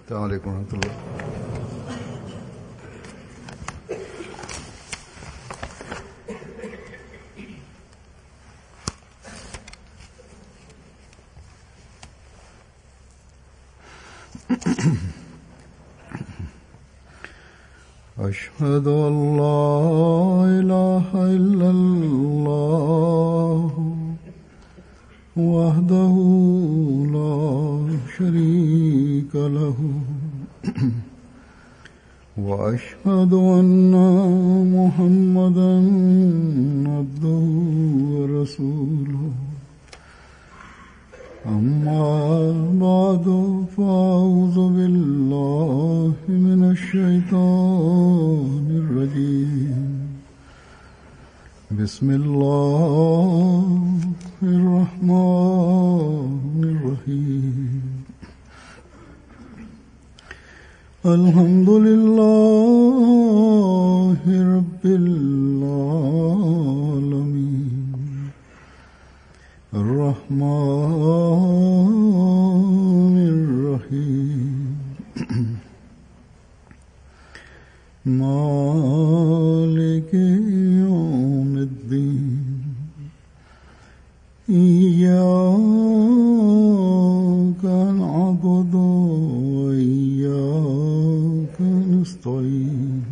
السلام عليكم ورحمة الله. أشهد أن لا إله إلا الله وحده لا شريك له وأشهد أن محمدا عبده ورسوله أما بعد فأعوذ بالله من الشيطان الرجيم بسم الله الرحمن الرحيم الحمد لله رب العالمين الرحمن الرحيم مالك يوم الدين إياك نعبد وإياك نستعين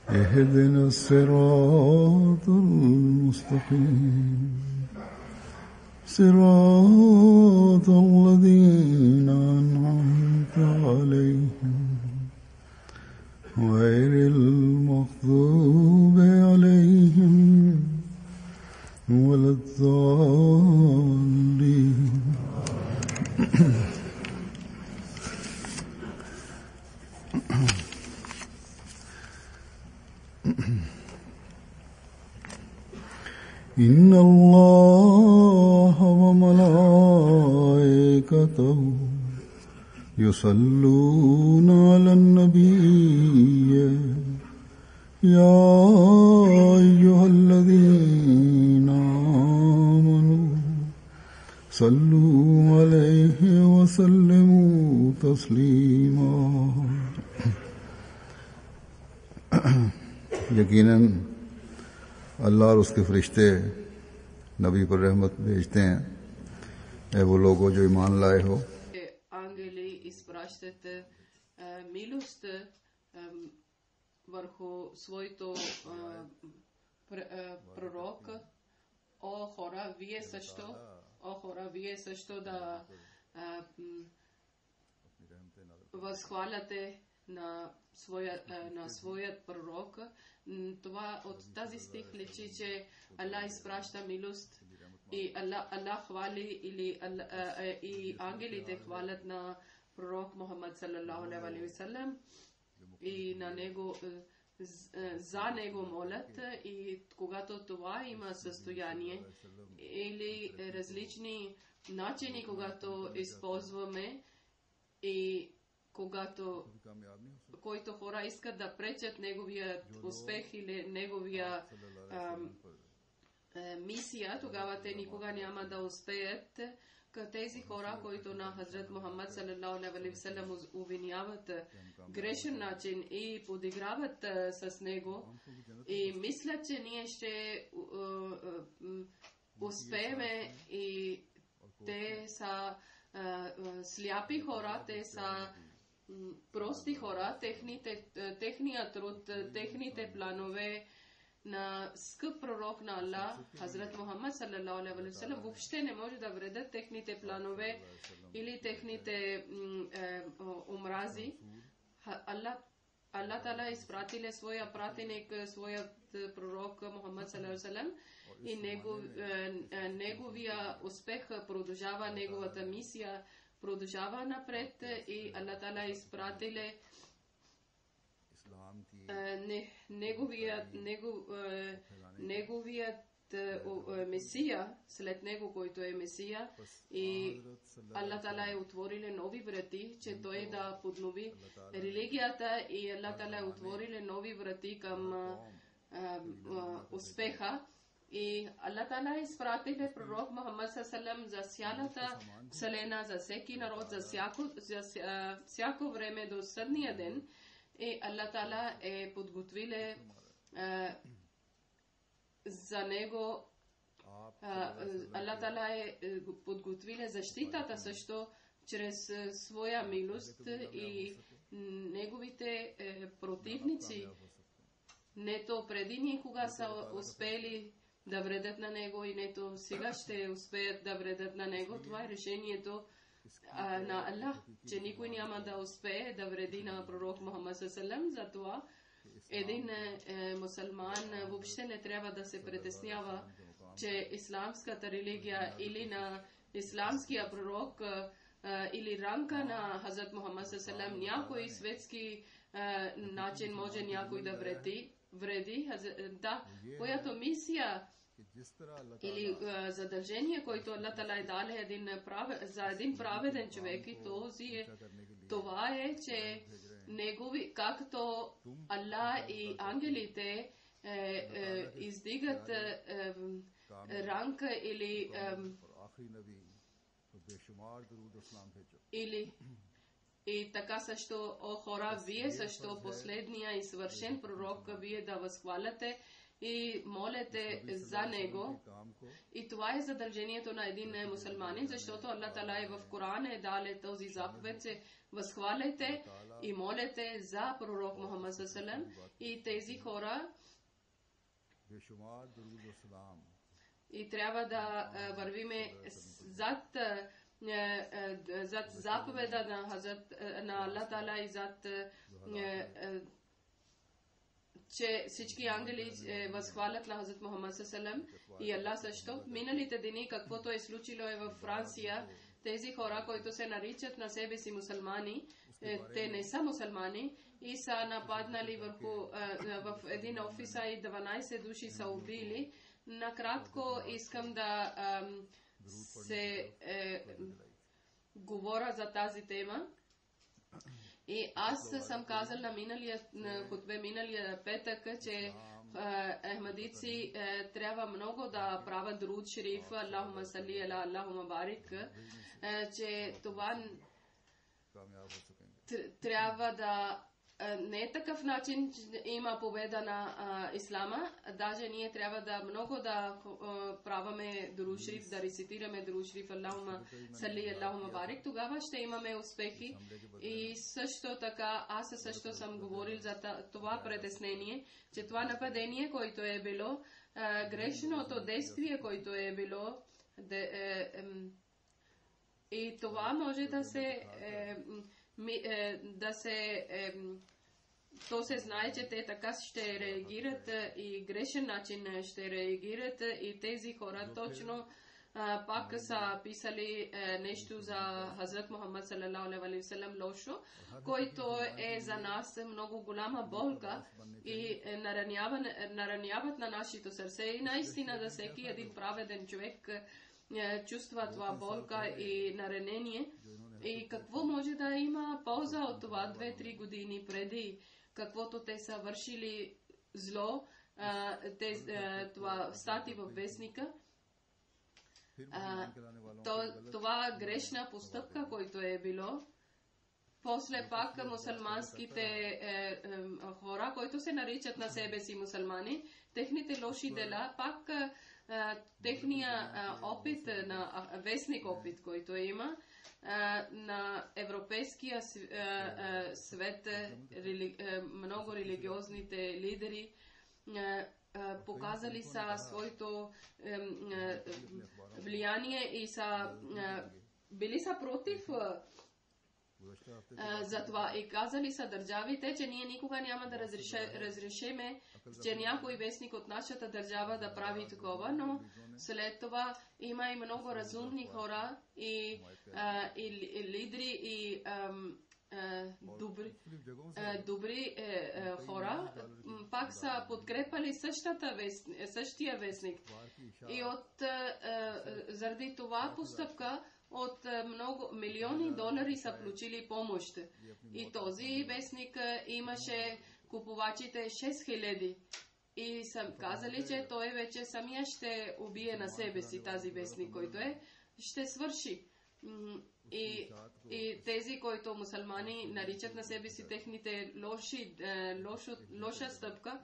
اهدنا الصراط المستقيم صراط الذين أنعمت عليهم غير المغضوب عليهم ولا الضالين. إن الله وملائكته يصلون على النبي يا أيها الذين آمنوا صلوا عليه وسلموا تسليما. यकीनन अल्लाह और उसके फरिश्ते नबी पर रहमत भेजते हैं. ऐ वो लोगों जो ईमान लाए हो. Ангели изпращат милост върху своето пророк. О хора, вие също да възхваляте на своят пророк. Това от тази стих личи, че Аллах изпраща милост и Аллах хвали и ангелите хвалят на пророк Мухаммад саллаллаху алейхи ва саллям и на него за него молят. И когато това има състояние или различни начини, когато използваме и който хора искат да пречат неговият успех или неговия мисия, тогава те никога няма да успеят. Тези хора, които на Хазрат Мухаммад саллаллаху алейхи ва саллям обвиняват грешен начин и подиграват с него и мислят, че ние ще успееме, и те са сляпи хора, те са прости хора, техният труд, техните планове на скъп пророк на Аллах, Хазрат Мухаммад саллаллаху алейхи ва саллям, въобще не може да вредят техните планове или техните омрази. Аллах Таала изпратиле своя пратеник, своят пророк Мухаммад саллаллаху алейхи ва саллям, и неговия успех продължава, неговата мисия продължава напред, и Аллах Таала изпратиле неговият Месия, след него, който е Месия, и Аллах Таала е отвориле нови врати, че той да поднови религията, и Аллах Таала е отвориле нови врати към успеха. И Аллах Таала изпратил пророк Мухаммад саллаллаху за цялата вселена, за всеки народ, за всяко време до съдния ден. И Аллах Таала е подготвил за него. Аллах Таала е подготвил защитата също чрез своя милост и неговите противници нето преди никога са успели да вредят на него и нето сега ще успеят да вредят на него. Това е решението на Аллах, че никой няма да успее да вреди на пророк Мухаммад саллаллаху. Затова един мусулман въобще не трябва да се притеснява, че исламската религия или на исламския пророк или ранка на Хазрат Мухаммад саллаллаху някой светски начин може някой да вреди. Да, която мисия или задължение, който Аллах Таала е дал за един праведен човек, и това е, че негови, както Аллах и ангелите издигат ранка или и така също, о хора, вие също последния и свършен пророк, вие да възхваляте и молете за него. И това е задължението на един мусулманин, защото Аллах Таала в Коран е дал този заповед, че възхваляте и молете за пророк Мухаммад саллаллаху. И тези хора и трябва да вървиме зад заповеда на Аллах Таала и зад че всички ангели възхвалят на Хазрат Мухаммад саллаллаху и Аллах също. Миналите дни, каквото е случило във Франция, тези хора, които се наричат на себе си мусулмани, те не са мусулмани и са нападнали в един офис и 12 души са убили. Накратко искам да се говоря за тази тема. И аз съм казал на миналия петък, че ахмадици трябва много да правят друд шериф, Аллахума салли ала Аллахума барик, че това трябва да не е такъв начин, има победа на ислама. Даже ние трябва да много да праваме друд шериф, да рецитираме друд шериф Аллахума салли Аллахума барик. Тогава ще имаме успехи. И също така, аз също съм говорил за това притеснение, че това нападение, което е било, грешното действие, което е било, и това може то се знае, че те така ще реагират и грешен начин ще реагират и тези хора точно пак са писали нещо за Хазрат Мухаммад саллаллаху алейхи ва саллям лошо, който е за нас много голяма болка и нараняват на нашето сърце и наистина да всеки един праведен човек чувства това болка и наранение. И какво може да има полза от това 2-3 години преди, каквото те са вършили зло, това стати във вестника. Това грешна постъпка, който е било. После пак мусулманските хора, които се наричат на себе си мусулмани, техните лоши дела, пак техния опит, на вестник опит, който има, на европейския свет, много религиозните лидери показали са своето влияние и са били са против за това и казали са държавите, че ние никога няма да разрешиме, че някой вестник от нашата държава да прави такова, но след това има и много разумни хора и лидери и добри хора, пак са подкрепали същия вестник. И заради това постъпка от много милиони долари са получили помощ. И този вестник имаше купувачите 6000. И съм казали, че той вече самия ще убие на себе си тази вестник, който ще свърши. И тези, които мусулмани наричат на себе си техните лоша стъпка,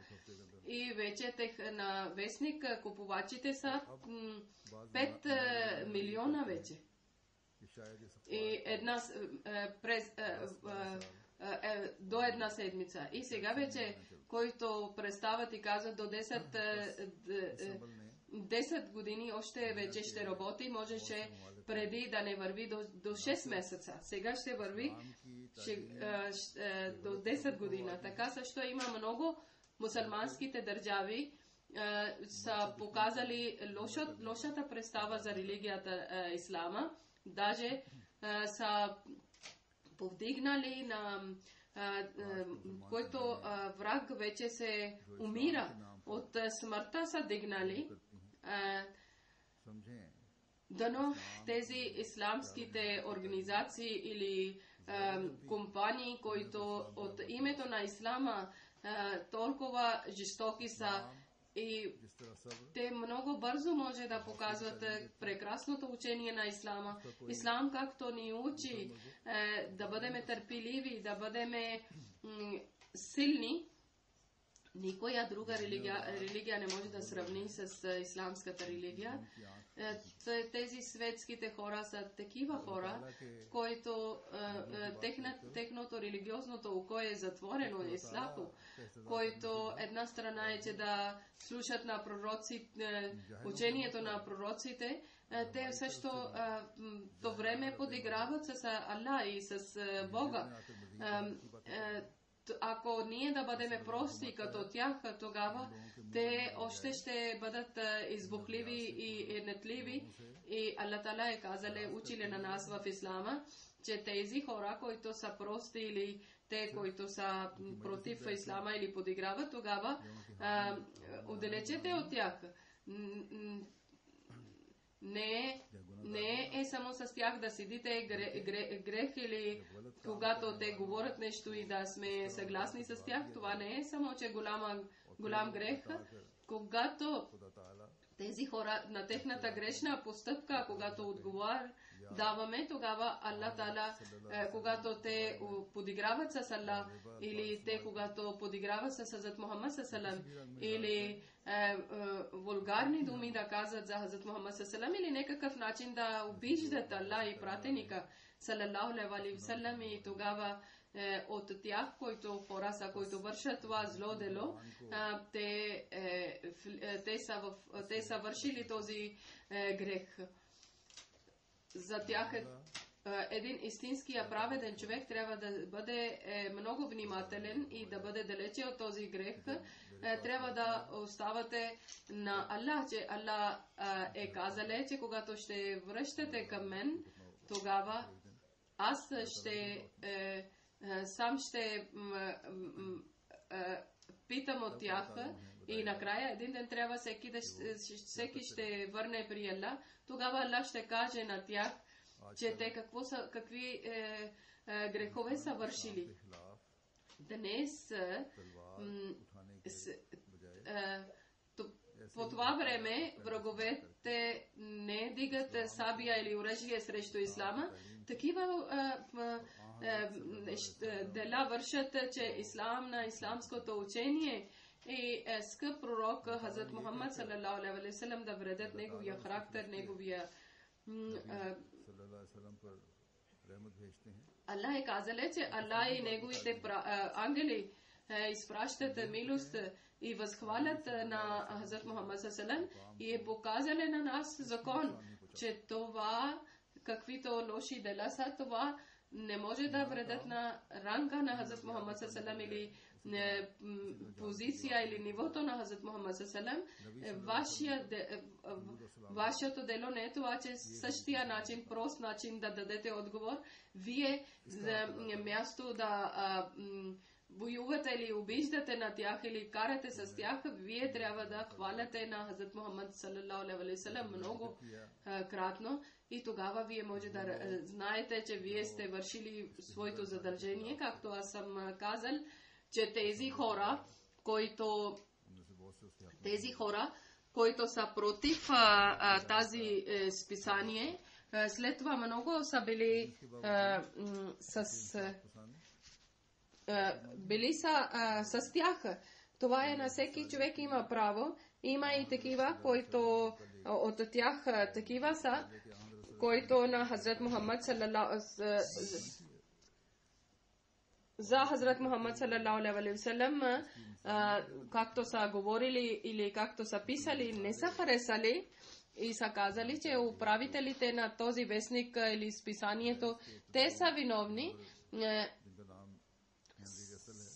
и вече на вестник купувачите са 5 милиона вече. И до една седмица. И сега вече, който представят и казват до 10 години още вече ще работи, можеше преди да не върви до 6 месеца. Сега ще върви до 10 година. Така също има много мусулманските държави са показали лошата представа за религията ислама. Даже са повдигнали на който враг вече се умира. От смъртта са дигнали. Дано тези исламските организации или компании, които от името на ислама толкова жестоки са, и те много бързо може да показват прекрасното учение на ислама. Ислам, както ни учи да бъдем търпеливи, да бъдем силни, никоя друга религия не може да сравни с исламската религия. Тези светските хора са такива хора, които техното религиозното око е затворено и слабо, който една страна е, че да слушат на пророци, учението на пророците, те също то време подиграват с Аллах и с Бога. Ако ние да бъдем прости като тях, тогава те още ще бъдат избухливи и нетливи. И Аллах Таала е казали, учили на нас в ислама, че тези хора, които са прости или те, които са против ислама или подиграват, тогава отдалечете от тях. Не е само с тях да седите грех или когато те говорят нещо и да сме съгласни с тях. Това не е само, че голям грех. Когато тези хора на техната грешна постъпка, когато отговор даваме, тогава Аллах Таала, когато те подиграват с Аллах, или те когато подиграват с Хазрат Мухаммад салам, или вулгарни думи да казват за Хазрат Мухаммад салам, или някакъв начин да обиждат Аллах и пратеника салалаху алейхи ва салlam, и тогава от тях, които хора са, които вършат това зло дело, те са вършили този грех. За тях един истинския праведен човек трябва да бъде много внимателен и да бъде далече от този грех. Трябва да оставате на Аллах, че Аллах е казал, че когато ще връщате към мен, тогава аз сам ще питам от тях, и накрая един ден трябва всеки ще върне при Аллах. Тогава Аллах ще каже на тях, че те какви грехове са вършили. Днес по това време враговете не дигат сабия или оръжие срещу ислама. Такива дела вършат, че ислам на исламското учение и скъп пророк Хазрат Мухаммад салалаху алейхи ва салlam да вредят неговия характер, неговия Аллах е казал, че Аллах и неговите ангели изпращат милост и възхвалят на Хазрат Мухаммад салалаху и е показали на нас закон, че това, каквито лоши дела са, това не може да вредят на ранга на Хазрат Мухаммад салалаху или позиция или нивото на Хазрат Мухаммад салалаху. Вашето дело не е това, че същия начин, прост начин да дадете отговор. Вие за място да воювате или обиждате на тях или карате с тях, вие трябва да хваляте на Хазрат Мухаммад салалаху алейхи ва салlam много кратно, и тогава вие може да знаете, че вие сте вършили своето задължение, както аз съм казал, че тези хора, които тези хора, които са против тази списание, след това много са били с тях. Това е на всеки човек има право. Има и такива, които от тях такива са, които на Хазрат Мухаммад за Хазрат Мухаммад саллалаху алейхи ва саллям, както са говорили или както са писали, не са харесали и са казали, че управителите на този вестник или списанието, те са виновни.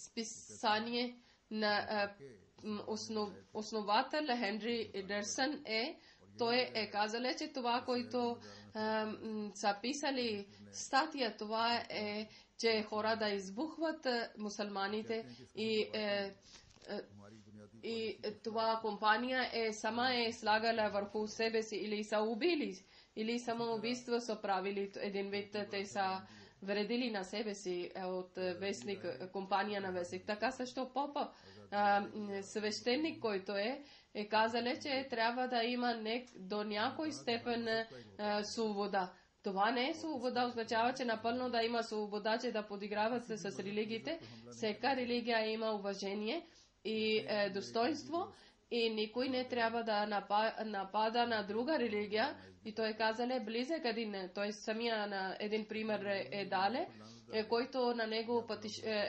Списание на основател Хенри Идерсън той е казал, че това, което са писали статия, това е, че хора да избухват мусулманите и това компания сама слагала върху себе си или са убили, или самоубийство са правили един вид, те са вредили на себе си от вестник, компания на вестник. Така също попа, свещеник, който е казал, че трябва да има до някой степен свобода. Това не е свобода, означава, че напълно да има свобода, че да подиграват се с религиите. Всяка религия има уважение и достоинство и никой не трябва да напада на друга религия. И той казал близък един, той самия на един пример дале, който на него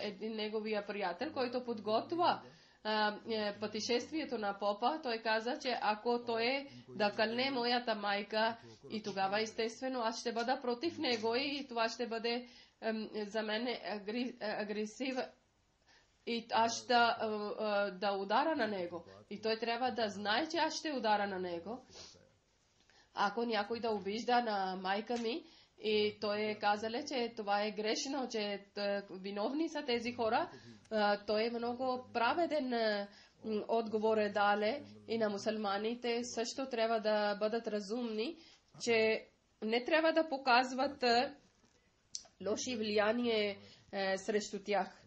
един неговия приятел, който подготвя пътешествието на попа, той каза, че ако той да кълне моята майка, и тогава естествено аз ще бъда против него и това ще бъде за мен агресив и аз да удара на него. И той трябва да знае, че аз ще удара на него. Ако някой да обижда на майка ми, и той е казал, че това е грешно, че виновни са тези хора, той е много праведен отговор дале и на мусулманите също трябва да бъдат разумни, че не трябва да показват лоши влияние срещу тях.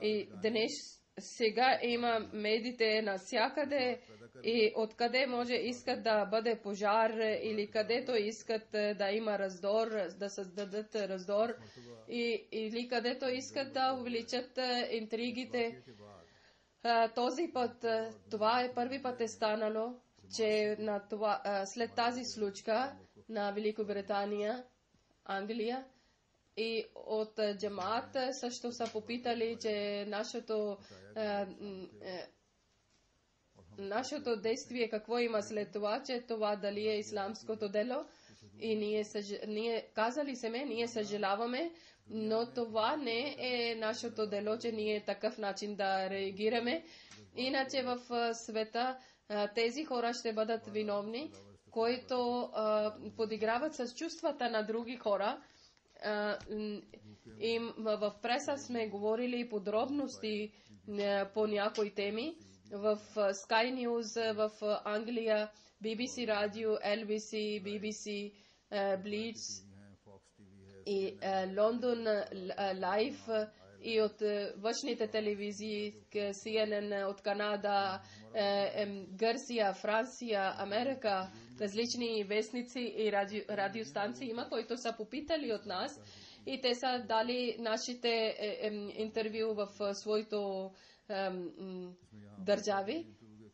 И днес сега има медиите навсякъде и откъде може искат да бъде пожар или където искат да има раздор, да създадат раздор или където искат да увеличат интригите. Този път, това е първи път станало, че на това, след тази случка на Великобритания, Англия, и от джамаат също са попитали, че нашето действие какво има след това, че това дали е исламското дело. И ние казали сме, ние съжаляваме, но това не е нашето дело, че ние такъв начин да реагираме. Иначе в света тези хора ще бъдат виновни, които подиграват с чувствата на други хора. И в преса сме говорили подробности по някои теми. В Sky News, в Англия, BBC Radio, LBC, BBC, Blitz и Лондон Лайф и от външните телевизии, CNN от Канада, Гърция, Франция, Америка, различни вестници и радиостанции има, които са попитали от нас и те са дали нашите интервю в своето държави.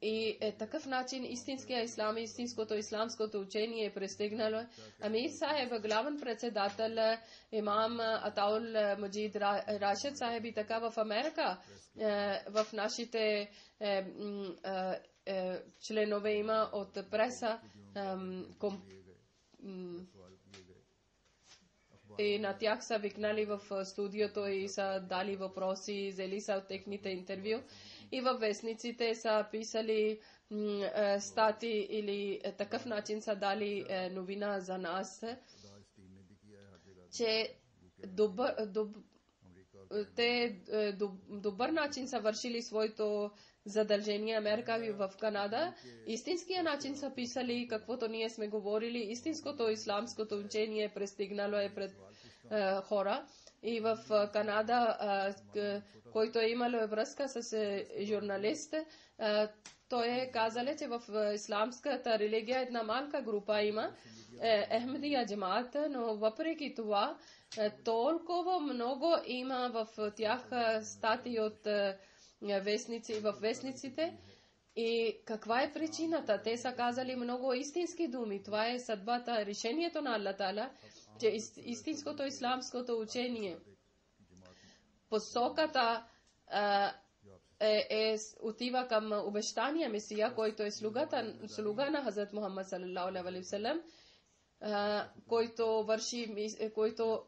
И такъв начин истинския ислам, истинското исламското учение е пристигнало. Амир Сахеб, главен председател, имам Атаул Маджид Рашид Сахеб и така в Америка, в нашите членове има от преса и на тях са викнали в студиото и са дали въпроси, взели са от техните интервю. И във вестниците са писали стати или такъв начин са дали новина за нас, че те добър начин са вършили своето задължение. Америка в Канада истинския начин са писали каквото ние сме говорили. Истинското исламското учение пристигнало е пред хора. И в Канада, който е имало връзка с журналист, той е казал, че в исламската религия една малка група има, Ахмедия джамаат, но въпреки това толкова много има в тях статии от вестниците. И каква е причината? Те са казали много истински думи. Това е съдбата, решението на Аллах Таала, че истинското исламското учение, посоката отива към обещания Месия, който е слуга на Хазрат Мухаммад саллаллаху алейхи ва саллям, който върши, който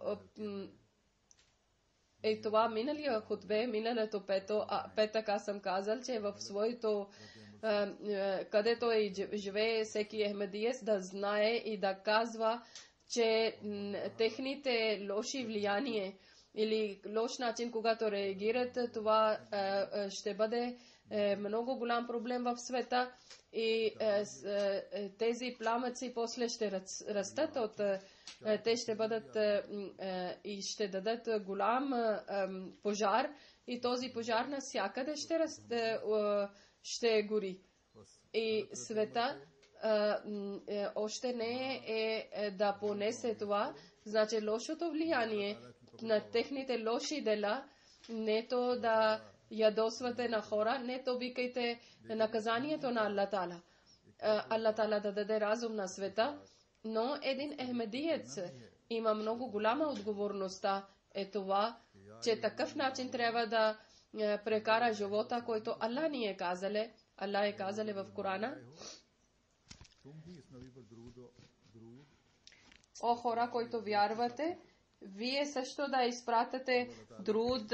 е това миналия хутбе, миналото петък аз съм казал, че в своето където живее всеки ахмедиец да знае и да казва, че техните лоши влияние или лош начин, когато реагират, това ще бъде много голям проблем в света и тези пламъци после ще растат те ще бъдат и ще дадат голям пожар и този пожар навсякъде ще гори. И света още не е да понесе това, значи лошото влияние на техните лоши дела, нето да ядосвате на хора, нето викайте наказанието на Аллах Таала. Аллах Таала да даде разум на света, но един ахмедиец има много голяма отговорността е това, че такъв начин трябва да прекара живота, който Аллах ни е казале. Аллах е казале в Корана. О хора, които вярвате, вие също да изпратите друд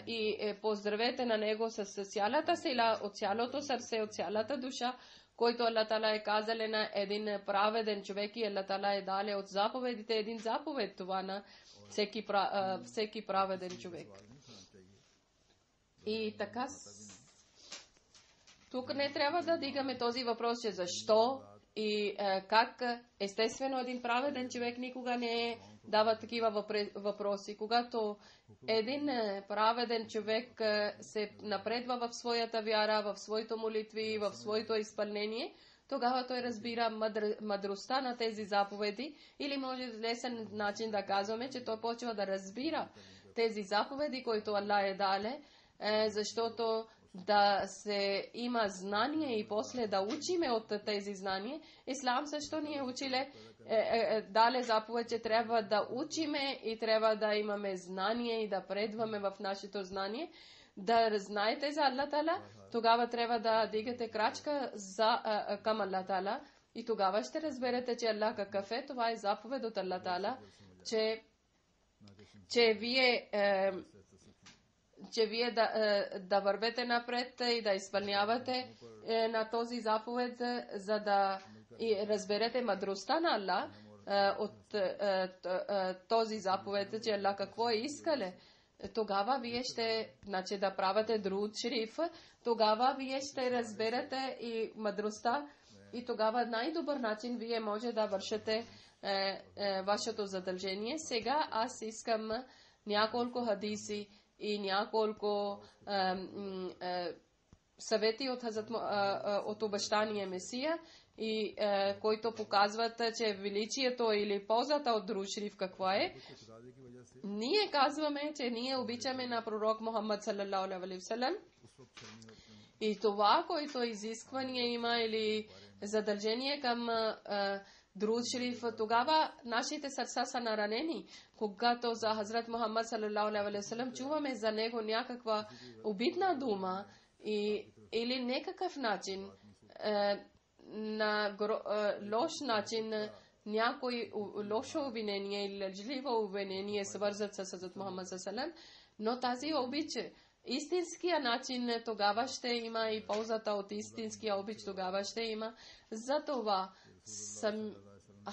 и поздравете на него с цялата сила, от цялото сърце, от цялата душа, който Аллах Таала е казале на един праведен човек и Аллах Таала е дале от заповедите един заповед това на всеки праведен човек. И така, тук не трябва да дигаме този въпрос, че защо и как. Естествено, един праведен човек никога не дава такива въпроси. Когато един праведен човек се напредва в своята вяра, в своите молитви, в своето изпълнение, тогава той разбира мъдростта на тези заповеди или може лесен начин да казваме, че той почва да разбира тези заповеди, които Аллах е дале, защото да се има знание и после да учиме от тези знания. Ислам също ни е училе, дале заповед, че трябва да учиме и трябва да имаме знание и да предваме в нашето знание. Да знаете за Аллах Таала, тогава трябва да дигате крачка към Аллах Таала и тогава ще разберете, че Аллах какъв е. Това е заповед от Аллах Таала, че вие да вървете напред и да изпълнявате на този заповед, за да разберете мъдростта на Аллах от този заповед, че Аллах какво е искале. Тогава вие ще, значи да правите друд шериф, тогава вие ще разберете и мъдростта и тогава най-добър начин вие може да вършите вашето задължение. Сега аз искам няколко хадиси и няколко съвети от обещания Месия, и които показват, че величието или ползата от друг шериф какво е. Ние казваме, че ние обичаме на пророк Мухаммад саллаллаху алейхи ва саллям и това, което изисквания има или задължение към друг шериф, тогава нашите сърца са наранени. Когато за Хазрат Мухаммад саллаллаху алейхи ва саллям чуваме за него някаква обидна дума или някакъв начин, на лош начин, някой лошо обвинение или лъжливо обвинение свързат с Хазрат Мухаммад саллаллаху алейхи ва саллям, но тази обич, истинския начин тогава ще има и ползата от истинския обич тогава ще има. Затова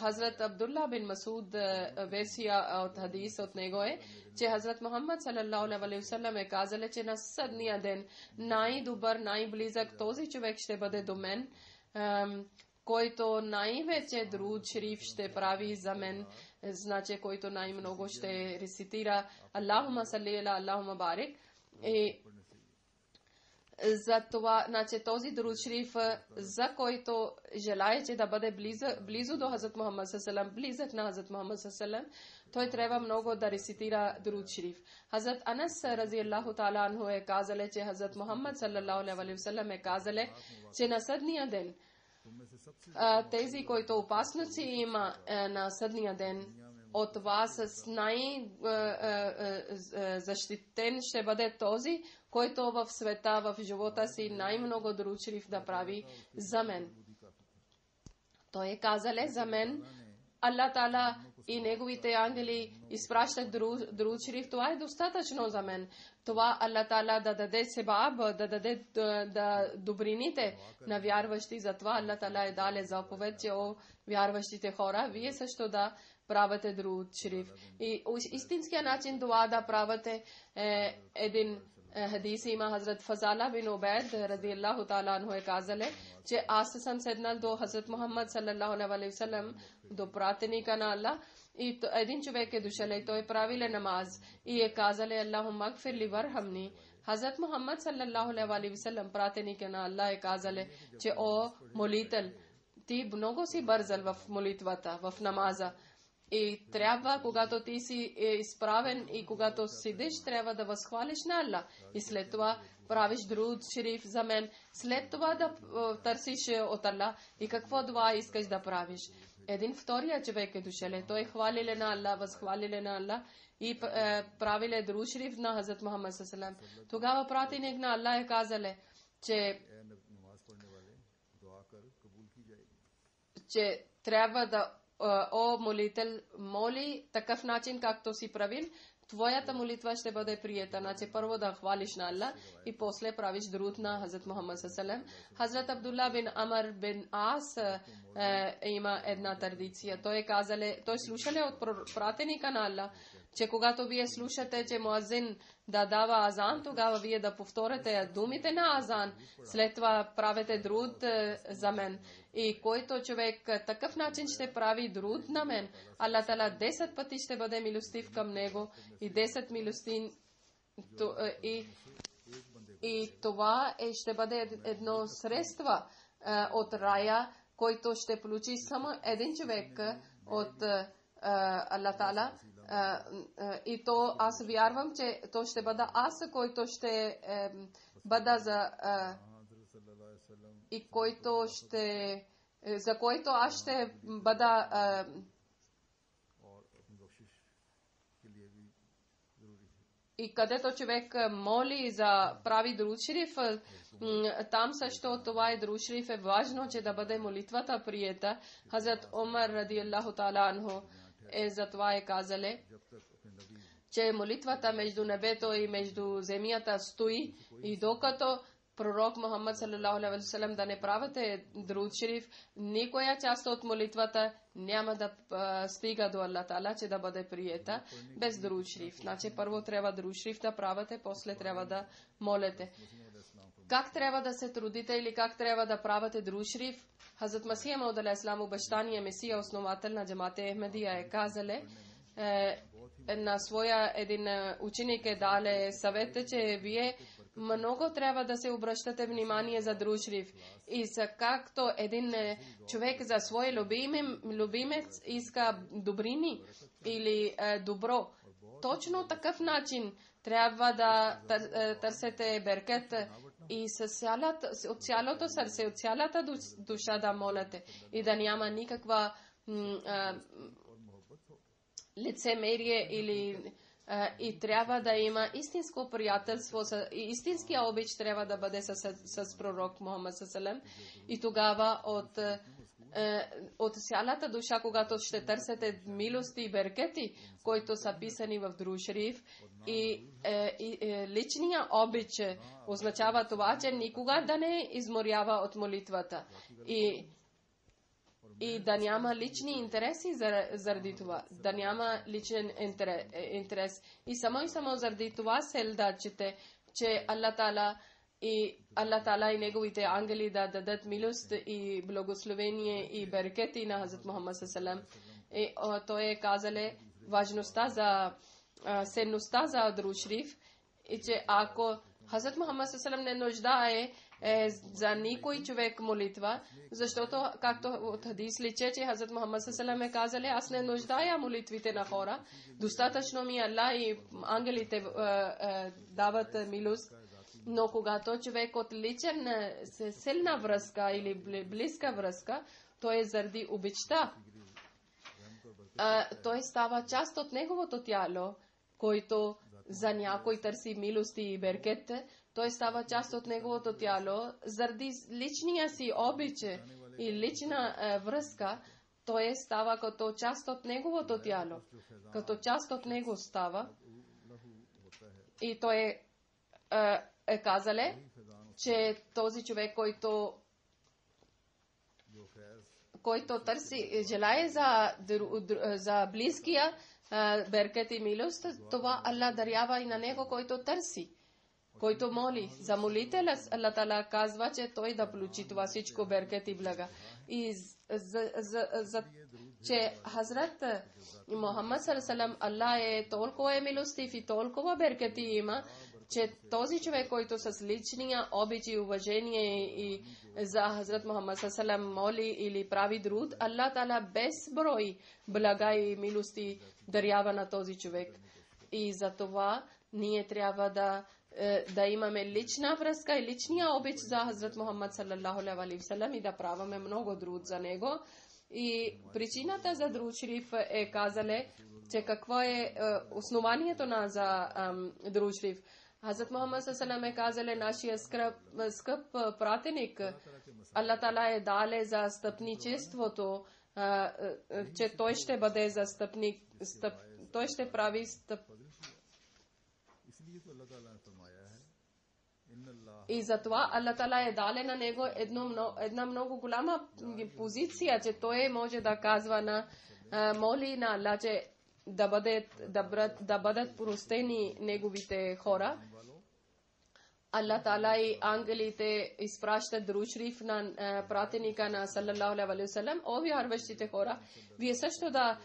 Хазрат Абдулла бин Масуд версия от хадис от него е, че Хазрат Мухаммад саллаллаху алейхи ва саллям е казал, че на съдния ден най-добър, най-близък този човек ще бъде до мен, който най-вече друг шериф ще прави за мен, значи който най-много ще рецитира Аллахума салли ала Аллахума барик. За това, значи този друд шриф, за който желаете да бъде близо до Хазрат Мухаммад саллалаху, близък на Хазрат Мухаммад саллалаху, той трябва много да рецитира друд шриф. Хазрат Анас разияллаху таала анху е казале, че Хазрат Мухаммад саллалаху алейхи ва саллям е казале, че на съдния ден тези, които опасности има на съдния ден, от вас с най-защитен ще бъде този, който в света, в живота си най-много друд шриф да прави за мен. Той е казале за мен, Аллах Таала и неговите ангели изпращат друд шриф, това е достатъчно за мен. Това Аллах Таала да даде себаб, да даде добрините на вярващи, затова Аллах Таала е дале заповед, че о вярващите хора, вие също да правите друд шриф. И истинския начин това да правите един хадис има Хазрат Фазала бин Убайд радиаллаху таала анху е казале, че аз съм седнал до Хазрат Мухаммад саллаллаху алейхи ва саллям, до пратеника на Аллах, и един човек е дошъл и той правиле намаз и е казале Аллахумма гфир ли вархамни. Хазрат Мухаммад саллаллаху алейхи ва саллям, пратеника на Аллах, е казале, че о молител, ти много си бързал в молитвата, в намаза. И трябва, когато ти си изправен и когато седиш, трябва да възхвалиш на Аллах. И след това правиш друд шриф за мен. След това да търсиш от Аллах и какво дуа искаш да правиш. Един втория човек е дошъл. Той хвалиле на Аллах, възхвалиле на Аллах и правиле друд шриф на Хазрат Мухаммад саллаллаху алейхи ва саллям. Тогава пратеник на Аллах е казале, че трябва да о молител, моли такъв начин, както си правил, твоята молитва ще бъде приета. Значи първо да хвалиш на Аллах и после правиш друд на Хазрат Мухаммад саллаллаху алейхи ва саллям. Хазрат Абдулла бин Амр бин Ас има една традиция. Той казале, той слушале от пратеника на Аллах, че когато вие слушате, че муазин да дава азан, тогава вие да повторите думите на азан, след това правите друд за мен. И който човек такъв начин ще прави друд на мен, Аллах Таала 10 пъти ще бъде милостив към него и 10 милостин и това ще бъде едно средство от рая, който ще получи само един човек от Аллах Таала. И то аз вярвам, че то ще бъда аз, който ще бъда за и който ще за който аз ще бъда и където човек моли за прави друд шриф, там също това е друд шриф, е важно, че да бъде молитвата приета. Хазрат Умар радиаллаху таала анху за това е казале, че молитвата между небето и между земята стои и докато пророк Мухаммад саллаллаху алейхи ва саллям да не правите друд шриф, никоя част от молитвата няма да стига до Аллах Таала, че да бъде приета без друд шриф. Значи първо трябва друд шриф да правите, после трябва да молите. Как трябва да се трудите или как трябва да правите друд шриф? Хазрат Масия Мауд алейхиссалам, обещания Месия, основател на джамате Ахмедия, е казале на своя един ученик е дале съвета, че вие много трябва да се обръщате внимание за друд шриф. И за както един човек за свой любимец иска добрини или добро, точно такъв начин трябва да търсите беркет и от цялото сърце, от цялата душа да молите и да няма никаква лицемерие или и трябва да има истинско приятелство и истинския обич трябва да бъде с пророк Мухаммад саллаллаху алейхи ва саллям. И тогава от цялата душа, когато ще търсите милости и беркети, които са писани в друд шриф, и личния обич означава това, че никога да не изморява от молитвата и да няма лични интереси заради това, да няма личен интерес. И само заради това селдачите, че Аллах Таала и неговите ангели да дадат милост и благословение и берекети на Хазрат Мухаммад саллаллаху алейхи ва саллям. Той е казале важността за ценността за друд шриф и че ако Хазрат Мухаммад ﷺ не нуждае за никой човек молитва, защото, както от хадис личи, че Хазрат Мухаммад ﷺ е казали, аз не нуждая молитвите на хора, достатъчно ми Аллах и ангелите дават милост. Но когато човек от личен силна връзка или близка връзка, той е заради обичта. Той става част от неговото тяло, който за някой търси милости и беркет. Той става част от неговото тяло заради личния си обич и лична връзка. Той става като част от неговото тяло, като част от него става. И той е казале, че този човек, който търси, желае за близкия беркет и милост, това Аллах дарява и на него, който търси, който моли. За молителя Аллах Таала казва, че той да получи това всичко беркет и блага. И че Хазрат Мухаммад ﷺ Аллах е толкова милостив и толкова беркети има, че този човек, който с личния обич и уважение и за Хазрат Мухаммад ﷺ моли или прави друд, Аллах Таала безброй блага и милости дарява на този човек. И за това ние трябва да имаме лична връзка и личния обич за Хазрат Мухаммад ﷺ и да праваме много друд за него. И причината за друд шриф е казале, че какво е основанието за друд шриф. Хазрат Мухаммад ﷺ е казале, нашия скъп пратеник, Аллах Таала е дале за стъпничеството, че той ще бъде застъпник, той ще прави И затова Аллах Таала е дале на него една много голяма позиция, че той може да казва на моли на Аллах, че да бъдат простени неговите хора. Аллах Таала и ангелите изпращат друд шриф на пратеника на саллаллаху алейхи ва саллям. О вярващите хора, вие също да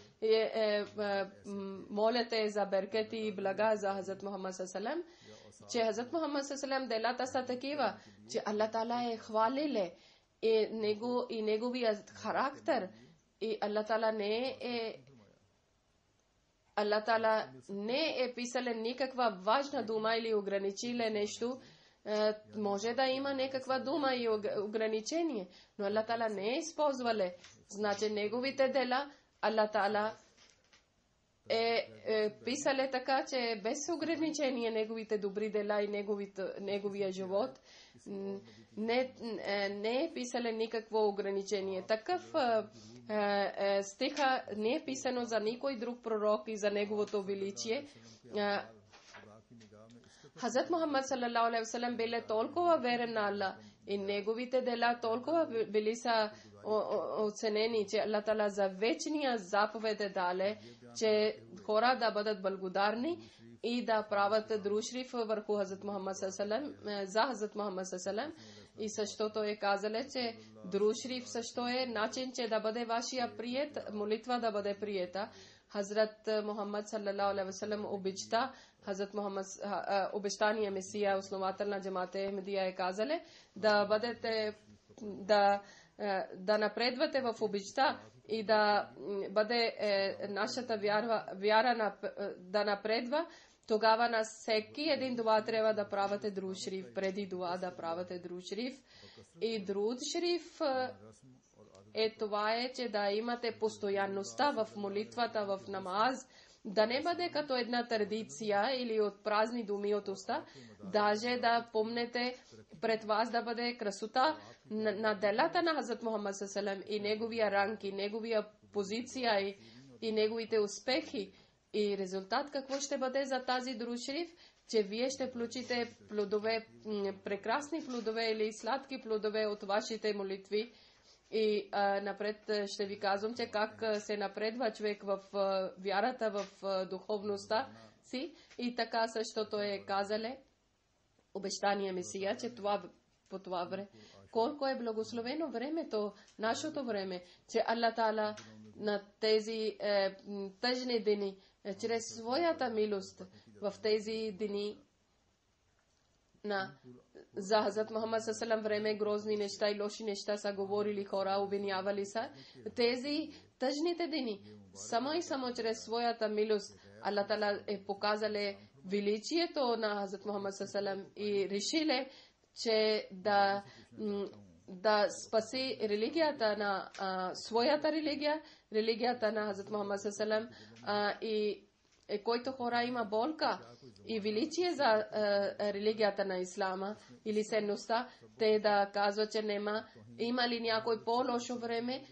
молите за беркети и блага за Хазрат Мухаммад саллаллаху, че Хазрат Мухаммад саллаллаху делата са такива, че Аллах Таала е хвалиле и неговия характер, и Аллах Таала не е писале никаква важна дума или ограничиле нещо. Може да има някаква дума и ограничение, но Аллах Таала не е използвале. Значи неговите дела Аллах Таала е писале така, че без ограничение неговите добри дела и неговия живот не е писале никакво ограничение. Такъв стиха не е писано за никой друг пророк и за неговото величие. Хазрат Мухаммад саллаллаху алейхи ва саллям бил толкова верен на Аллах и неговите дела толкова били са оценени, че Аллах Таала за вечния заповед е дале, че хора да бъдат благодарни и да правят друд шриф върху Хазрат Мухаммад саллаллаху за Хазрат Мухаммад саллаллаху. И същото е казале, че друд шриф също е начин, че да бъде вашия приет, молитва да бъде приета. Хазрат Мухаммад саллаллаху алейхи ва саллям обичта Хазрат Мухаммад, обещания Месия, основател на джамата Ахмедия е казале, да бъдете да напредвате в обичта и да бъде нашата вяра да напредва. Тогава на всеки един дуа трябва да правите друд шриф, преди дуа да правите друд шриф. И друд шриф това е, че да имате постоянността в молитвата, в намаз, да не бъде като една традиция или от празни думи от уста, даже да помнете пред вас да бъде красота на делата на Хазрат Мухаммад саллаллаху и неговия ранг, и неговия позиция и неговите успехи. И резултат какво ще бъде за тази друд шриф? Че вие ще получите плодове, прекрасни плодове или сладки плодове от вашите молитви. И напред ще ви казвам, че как се напредва човек в вярата, в духовността си. И така същото е казале обещание Месия, че по това време. Колко е благословено времето, нашето време, че Аллах Таала на тези тъжни дни, чрез своята милост в тези дни за Хазрат Мухаммад саллаллаху време грозни неща и лоши неща са говорили хора, обвинявали са. Тези тъжните дни, само и само чрез своята милост, Аллах Таала е показале величието на Хазрат Мухаммад саллаллаху и решиле, че да спаси религията на своята религия, религията на Хазрат Мухаммад саллаллаху и който хора има болка и величие за религията на ислама или ценността, те да казват, че има ли някой по-лошо време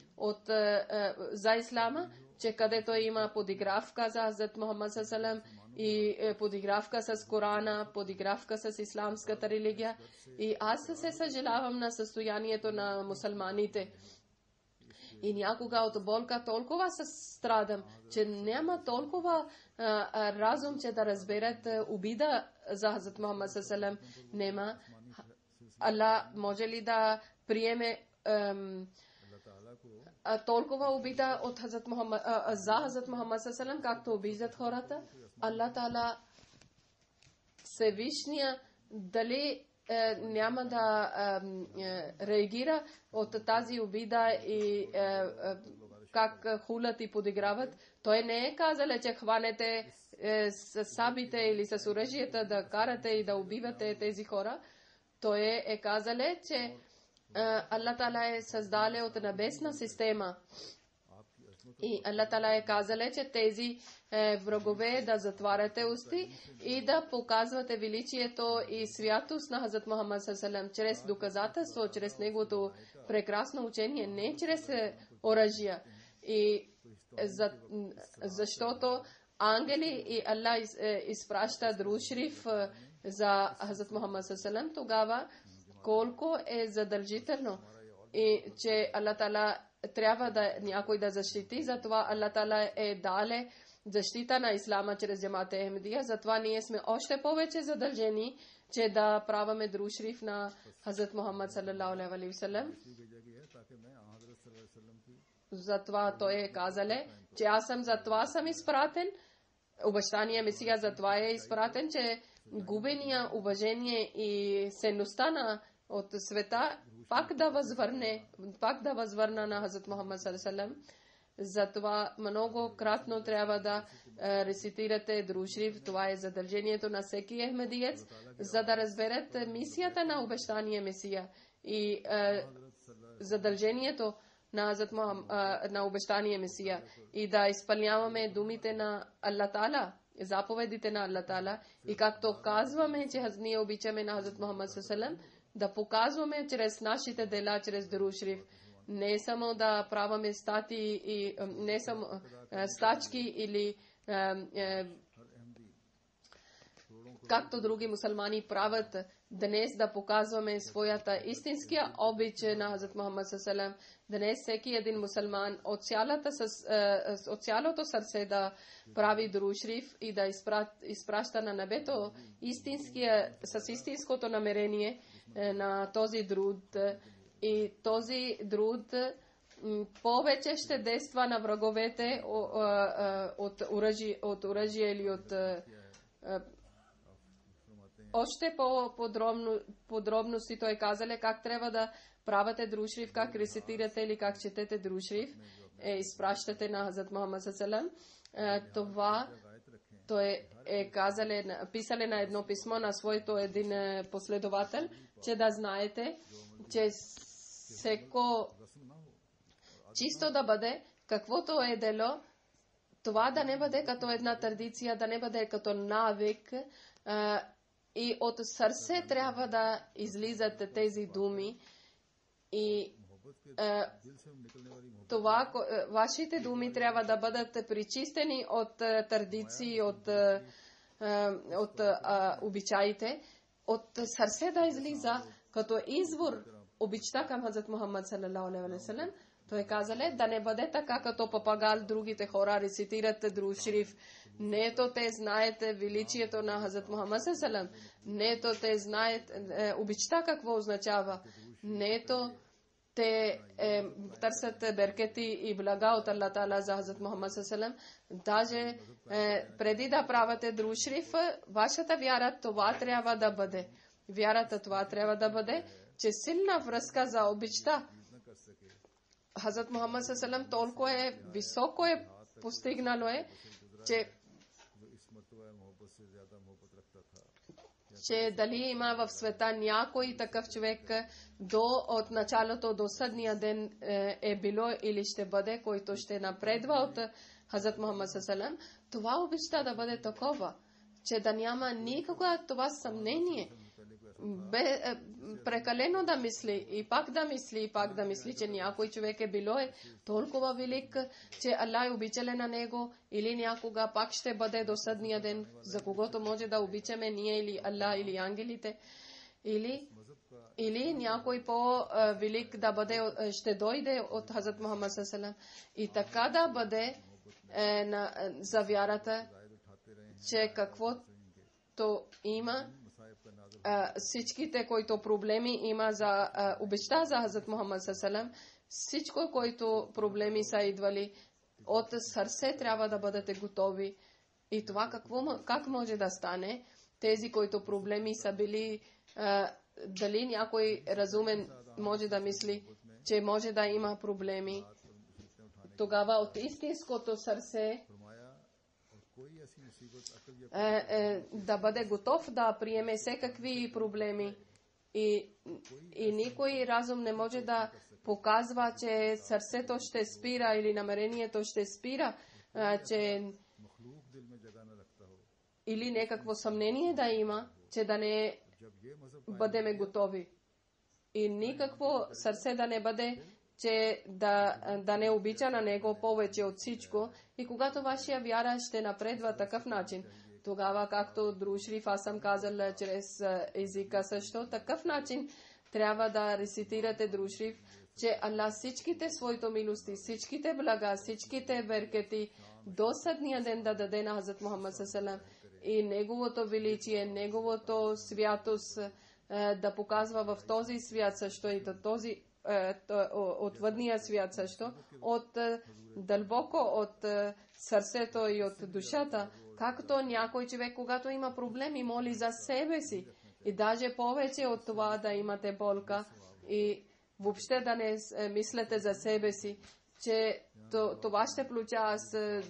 за ислама, че където има подигравка за Хазрат Мухаммад саллаллаху и подигравка с Корана, подигравка с исламската религия. И аз се съжалявам на състоянието на мусулманите. И някога от болка толкова се страдам, че няма толкова разум, че да разберат обида за Хазрат Мухаммад саллаллаху. Нема. Аллах може ли да приеме толкова обида от Хазрат Мухаммад, за Хазрат Мухаммад саллаллаху, както обиждат хората? Аллах Таала Всевишния дали няма да реагира от тази обида и как хулят и подиграват. Той не е казал, че хванете с сабите или с оръжията да карате и да убивате тези хора. Той е казал, че Аллах Таала е създал от небесна система. И Аллах Таала е казал, че тези врагове да затваряте усти и да показвате величието и святост на Хазрат Мухаммад саллаллаху чрез доказателство, чрез неговото прекрасно учение, не чрез оръжия. И защото ангели и Аллах изпраща друг шриф за Хазрат Мухаммад саллаллаху, тогава колко е задължително и че Аллах Таала трябва да някой да защити, затова Аллах Таала е дале защита на ислама чрез джамат Ахмедия, затова ние сме още повече задължени, че да праваме друг шриф на Хазрат Мухаммад саллаллаху алейхи ва саллям. Затова той е казале, че аз съм затова съм изпратен, обещания Месия затова е изпратен, че губения уважение и ценността от света пак да възвърна на Хазрат Мухаммад саллаллаху алейхи ва саллям. Затова много кратно трябва да рецитирате друг шриф. Това е задължението на всеки ахмедиец, за да разберете мисията на обещания Месия и задължението на обещания Месия и да изпълняваме думите на Аллах Таала, заповедите на Аллах Таала. И както казваме, че ние обичаме на Хазрат Мухаммад саллаллаху алейхи ва саллям, да показваме чрез нашите дела, чрез друг шриф. Не само да праваме стати и не само стачки или както други мусулмани правят днес, да показваме своята истинския обич на Хазрат Мухаммад саллаллаху алейхи ва саллям. Днес всеки един мусулман от цялото сърце да прави друг шриф и да изпраща на небето с истинското намерение на този труд. И този труд повече ще действа на враговете от оръжие или от още по-подробности той казале как трябва да правите друг шриф, как рецитирате или как четете друг шриф, изпращате на Хазрат Мухаммад саллаллаху алейхи ва саллям. Това той е писале на едно писмо на своето един последовател, че да знаете, че всеко чисто да бъде, каквото е дело, това да не бъде като една традиция, да не бъде като навик, и от сърце трябва да излизат тези думи и това, вашите думи трябва да бъдат причистени от традиции, от обичаите, от сърце да излиза като извор обичта към Хазрат Мухаммад саллаллаху алейхи ва саллям. Той казале да не бъде така като папагал другите хора рецитират друг шриф. Нето те знаете величието на Хазрат Мухаммад саллаллаху алейхи ва саллям. Нето те знаят обичта какво означава. Нето те търсят беркети и блага от Аллах Таала за Хазрат Мухаммад саллаллаху алейхи ва саллям. Даже преди да правите друг шриф, вашата вяра това трябва да бъде. Вярата това трябва да бъде, че силна връзка за обичта. Хазрат Мухаммад ﷺ толкова високо постигнало че дали има в света някой такъв човек от началото до съдния ден било или ще бъде, който ще напредва от Хазрат Мухаммад ﷺ, това обичта да бъде такова, че да няма никакво това съмнение, прекалено да мисли и пак да мисли, че някой човек било толкова велик, че Аллах е обичален на него, или някога пак ще бъде до съдния ден, за когото може да обичаме ние или Аллах или ангелите, или някой по-велик да бъде, ще дойде от Хазрат Мухаммад ﷺ. И така да бъде за вярата, че каквото има, всичките, които проблеми има за обичта за Хазрат Мухаммад ﷺ, всичко, които проблеми са идвали от сърце, трябва да бъдете готови. И това как може да стане? Тези, които проблеми са били, дали някой разумен може да мисли, че може да има проблеми, тогава от истинското сърце да бъде готов да приеме всякакви проблеми. И никой разум не може да показва, че сърцето ще спира или намерението ще спира, че или някакво съмнение да има, че да не бъдем готови. И никакво сърце да не бъде, че да не обича на него повече от всичко. И когато вашия вяра ще напредва такъв начин, тогава, както Друшриф аз съм казал чрез езика също, такъв начин трябва да рецитирате Друшриф, че Аллах всичките своите милости, всичките блага, всичките беркети до съдния ден да даде на Хазрат Мухаммад ﷺ и неговото величие, неговото святост да показва в този свят също и до този от въдния свят също, от дълбоко от сърцето и от душата, както някой човек, когато има проблеми, моли за себе си и даже повече от това да имате болка и въобще да не мислите за себе си, че това ще получава с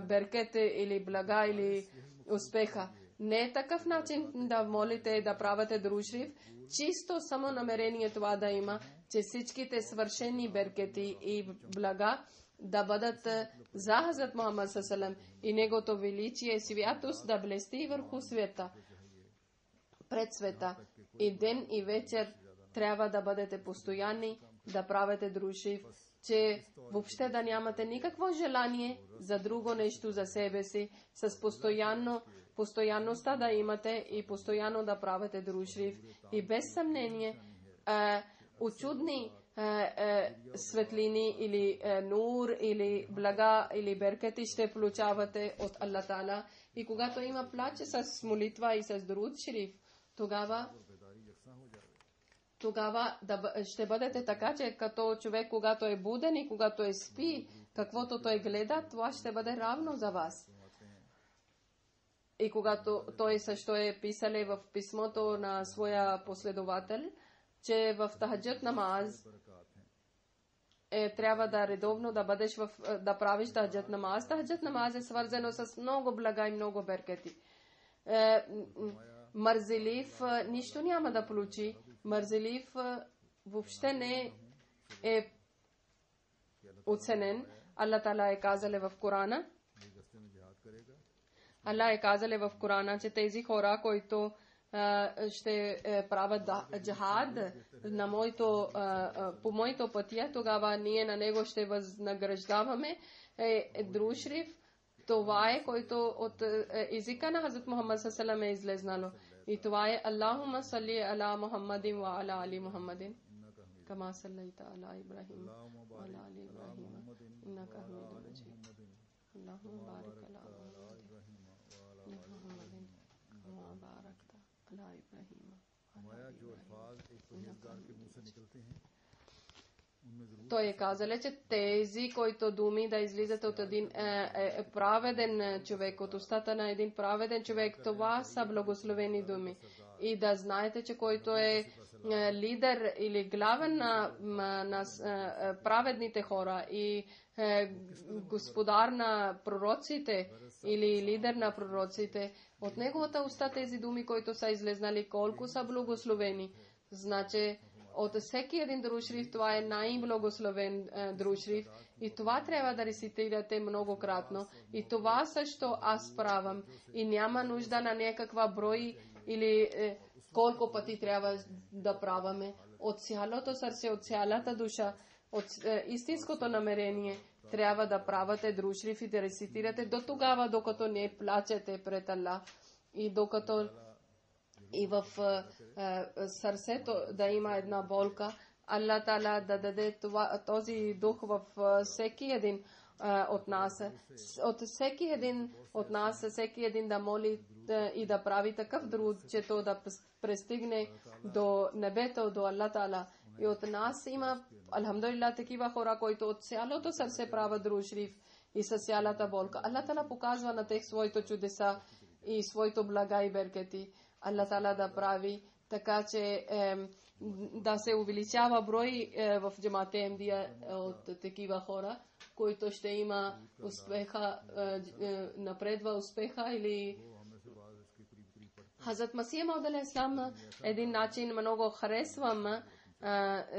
беркете или блага или успеха. Не е такъв начин да молите и да правите друшриф, чисто само намерение това да има, че всичките свършени беркети и блага да бъдат за Хазрат Мухаммад ﷺ и негото величие святост да блести върху света, пред света. И ден и вечер трябва да бъдете постоянни, да правите друшриф, че въобще да нямате никакво желание за друго нещо за себе си, с постоянността да имате и постоянно да правите друшриф. И без съмнение, очудни светлини или нур или блага или беркети ще получавате от Аллах Таала. И когато има плач с молитва и с друд шриф, тогава ще бъдете така, че като човек, когато е буден и когато е спи, каквото той гледа, това ще бъде равно за вас. И когато той също е писал в писмото на своя последовател, че в тахаджуд намаз трябва да редовно да бъдеш да правиш тахаджуд намаз. Тахаджуд намаз е свързано с много блага и много беркети. Мързелив нищо няма да получи. Мързелив въобще не е оценен. Аллах Таала е казал в Корана. Аллах е казал в Корана, че тези хора, които ще правят джихад по моето пътя, тогава ние на него ще възнаграждаваме. Друшриф, това е, който от езика на Хазрат Мухаммад ﷺ е излезнало. И това е Аллахума салли ала Мухаммадин ва ала али Мухаммадин. Кама саллайта ала Ибрахим ва ала али Ибрахим. Иннака хамидун маджид. Аллахума барик ала Muhammadin kama barakta ala Ibrahim. Той е казал, че тези, които думи да излизат от един праведен човек, от устата на един праведен човек, това са благословени думи. и да знаете, че който е лидер или главен на праведните хора и господар на пророците или лидер на пророците, от неговата уста тези думи, които са излезнали, колко са благословени. Значи, от всеки един друшриф, това е най-благословен друшриф и това трябва да рецитирате многократно. И това също аз правам. И няма нужда на някаква брой или колко пъти трябва да праваме. От цялото сърце, от цялата душа, от истинското намерение трябва да правите друшриф и да рецитирате до тогава, докато не плачете пред Аллах и докато и в сърцето да има една болка. Аллах Таала да даде този дух в всеки един от нас. От всеки един от нас, всеки един да моли и да прави такъв друг, че то да пристигне до небето, до Аллах Таала. И от нас има, алхамдулилlah, такива хора, които от цялото сърце правят друшриф и с цялата болка. Аллах Таала показва на тях своите чудеса и своето блага и беркети. Аллах Таала да прави така, че да се увеличава брой в джамате Ахмадия от такива хора, които ще има успеха, напредва успеха или Хазрат Масих Мауд алейхиссалам един начин много харесвам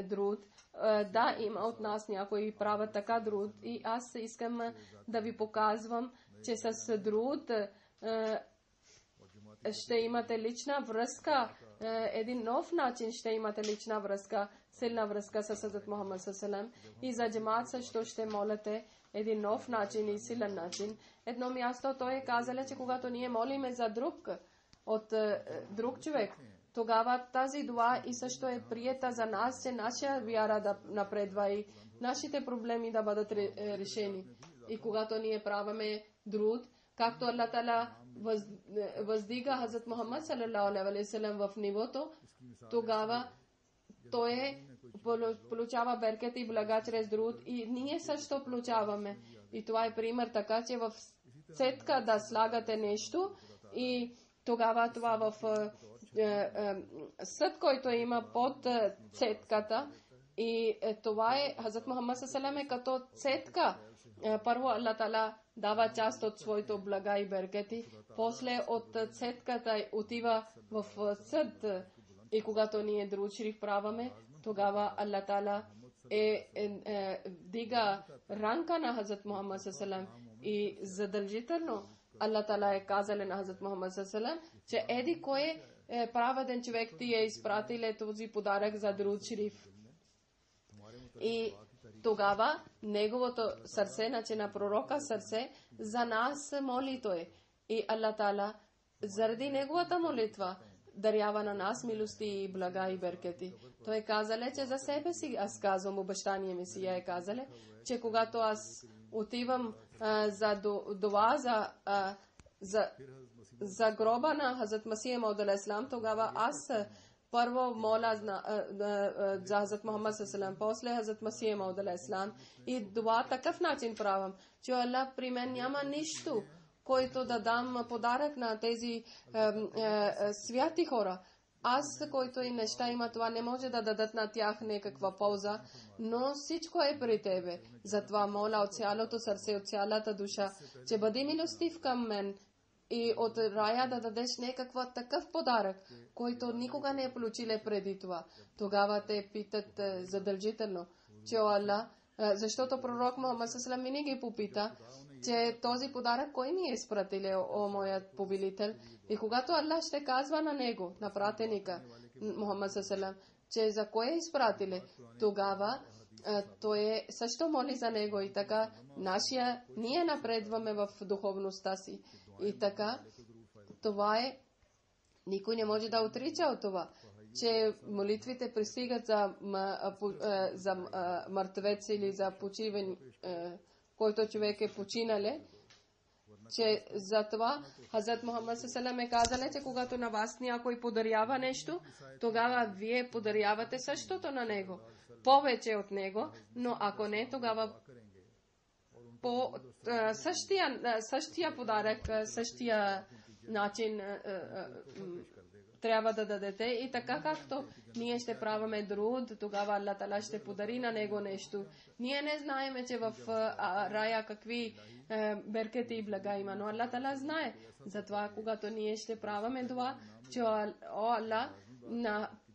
друг. Да, има от нас някои правят така друг и аз искам да ви показвам, че с друг ще имате лична връзка, един нов начин ще имате лична връзка, силна връзка с Хазрат Мухаммад саллаллаху и за джамаат също ще молите един нов начин и силен начин. Едно място той е казал, че когато ние молиме за друг, от друг човек, тогава тази дуа и също е приета за нас, че наша вяра да напредва и нашите проблеми да бъдат решени. И когато ние правиме друг, както Аллах Таала въздига Хазрат Мухаммад саллаллаху алейхи ва саллям в нивото, тогава той получава беркет и блага чрез друг и ние също получаваме. И това е пример така, че в цетка да слагате нещо и тогава това в съд, който има под цетката и това е Хазрат Мухаммад саллаллаху алейхи ва саллям като цетка. Първо Аллах Таала дава част от своето блага и беркети, после от цетката отива в съд и когато ние друг шриф праваме, тогава Аллах Таала дига ранка на Хазрат Мухаммад саллаллаху алейхи ва саллям и задължително Аллах Таала е казал на Хазрат Мухаммад саллаллаху алейхи ва саллям, че еди кой праведен човек ти е изпратил този подарък за друг шриф. И тогава неговото сърце, значи на пророка сърце, за нас моли той. И Аллах Таала заради неговата молитва дарява на нас милости и блага и беркети. Той казале, че за себе си, аз казвам, обещание Месия е казале, че когато аз отивам за дуа за гроба на Хазрат Масих Мауд алейхиссалам, тогава аз първо моля за Хазрат Мухаммад саллаллаху, после Хазрат Масих Мауд алейхиссалам и дуа такъв начин правам, че Аллах при мен няма нищо, който да дам подарък на тези святи хора. Аз, който и неща има, това не може да дадат на тях някаква полза, но всичко е при тебе. Затова моля от цялото сърце, от цялата душа, че бъди милостив към мен и от рая да дадеш някаква такъв подарък, който никога не е получил преди това. Тогава те питат задължително, че Аллах, защото пророк Мухаммад саллаллаху алейхи ва саллям винаги попита, че този подарък кой ми е изпратил, о моят повелител. И когато Аллах ще казва на него, на пратеника Мухаммад саллаллаху алейхи ва саллям, че за кой е изпратил, тогава той също моли за него и така ние напредваме в духовността си. И така това е, никой не може да отрича от това, че молитвите пристигат за мъртвец или за почивен, който човек е починале, че за това Хазрат Мухаммад саллаллаху алейхи ва саллям е казал, че когато на вас някой подарява нещо, тогава вие подарявате същото на него, повече от него, но ако не, тогава по същия подарък, същия начин трябва да дадете. И така както ние ще правиме друд, тогава Аллах Таала ще подари на него нещо. Ние не знаеме, че в рая какви беркети и блага има, но Аллах Таала знае. Затова, когато ние ще правиме това, че о Аллах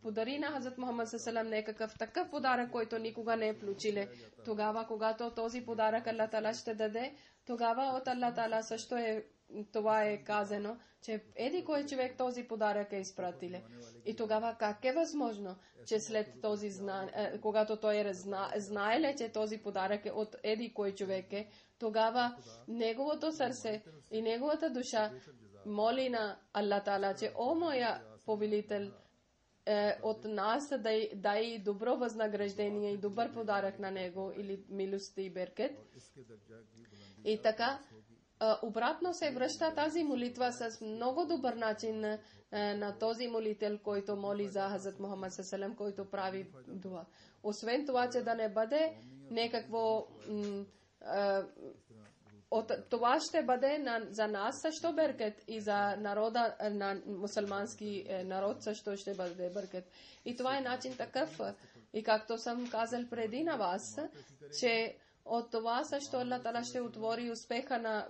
подари на Хазрат Мухаммад саллаллаху алейхи някакъв такъв подарък, който никога не е получили. Тогава, когато този подарък Аллах Таала ще даде, тогава от Аллах Таала също това е казано, че еди кой човек този подарък е изпратили. И тогава как е възможно, че след този когато той знае, че този подарък е от еди кой човек тогава неговото сърце и неговата душа моли на Аллах Таала, че о моя повелител, от нас дай добро възнаграждение и добър подарък на него или милост и беркет. И така обратно се връща тази молитва с много добър начин на този молител, който моли за Хазрат Мухаммад саллаллаху, който прави дуа. Освен това, че да не бъде някакво това ще бъде за нас също беркет и за народа, на мусулмански народ също ще бъде беркет. И това е начин такъв. И както съм казал преди на вас, че от това също Аллах Таала ще отвори успеха на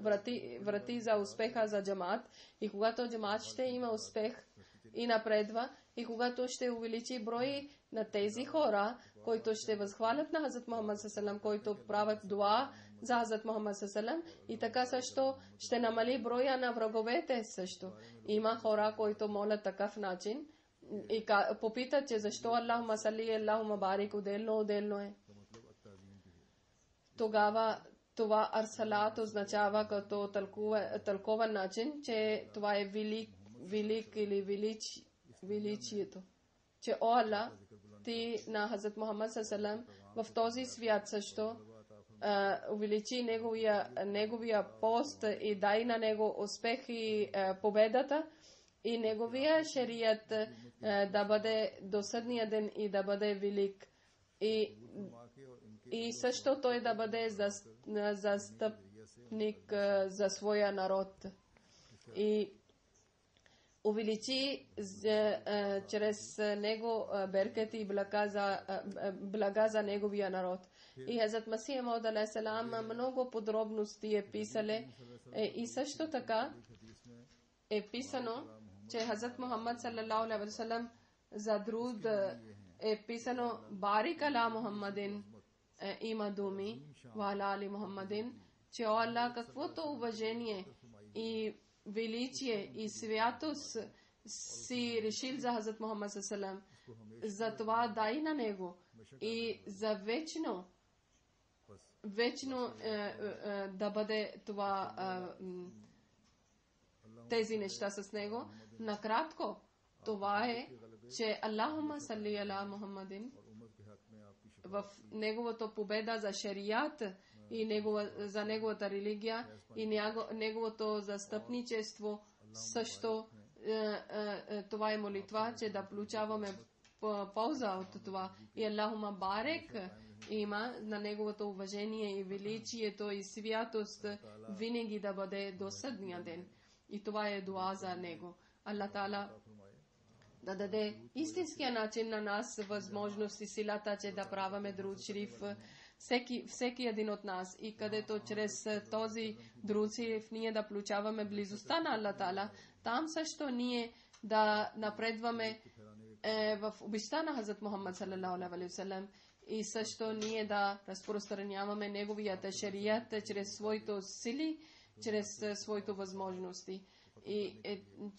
врати за успеха за джамат. И когато джамат ще има успех и напредва, и когато ще увеличи брой на тези хора, които ще възхвалят на Хазрат Мухаммад саллаллаху, които правят дуа за Хазрат Мухаммад саллаллаху, и така също ще намали броя на враговете също. Има хора, които молят такъв начин и попитат, че защо Аллахума салли, Аллахума барик, отделно е. Тогава това арсалат означава като тълкован начин, че това е велик или величието. Че о Аллах, ти на Хазрат Мухаммад саллаллаху в този свят също увеличи неговия пост и дай на него успех и победата и неговия шарият да бъде до съдния ден и да бъде велик. И също той да бъде застъпник за своя народ. И увеличи чрез него беркет и блага за неговия народ. И Хазрат Масих Мауд алейхиссалам много подробности е писали. И също така е писано, че Хазрат Мухаммад саллаллаху алейхи ва саллям за друд е писано барик ала Мухаммадин има думи вала али Мухаммадин, че о Аллах, каквото уважение и величие и святост си решил за Хазрат Мухаммад саллаллаху, за това дай на него и за вечно да бъде това тези неща с него. Накратко това е, че Аллахума салли ала Мухаммадин в неговото победа за шарият и за неговата религия и неговото застъпничество също това е молитва, че да получаваме полза от това. И Аллахума барек има на неговото уважение и величието и святост винаги да бъде до съдния ден. И това е дуа за него. Аллах Таала да даде истинския начин на нас възможност и силата, че да праваме друд шериф всеки един от нас и където чрез този друд шериф ние да получаваме близостта на Аллах Таала, там също ние да напредваме в обичта на Хазрат Мухаммад саллаллаху алейхи ва саллям и също ние да разпространяваме неговият шарият чрез своите сили, чрез своите възможности. И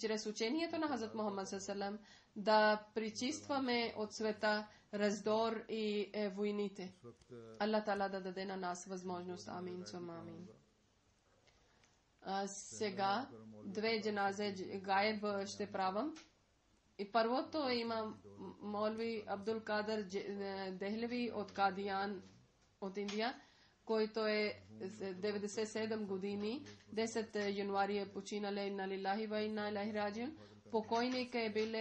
чрез учението на Хазрат Мухаммад саллаллаху да причистваме от света раздор и войните. Аллах Таала да даде на нас възможност. Амин. Амин. Сега две джаназе гаеб ще правам. И първото има Молви Абдул Кадър Дехлеви от Кадиян от Индия, който е 97 години. 10 януари е починал. Инна лилахи ва инна илайхи раджиун. Покойник е бил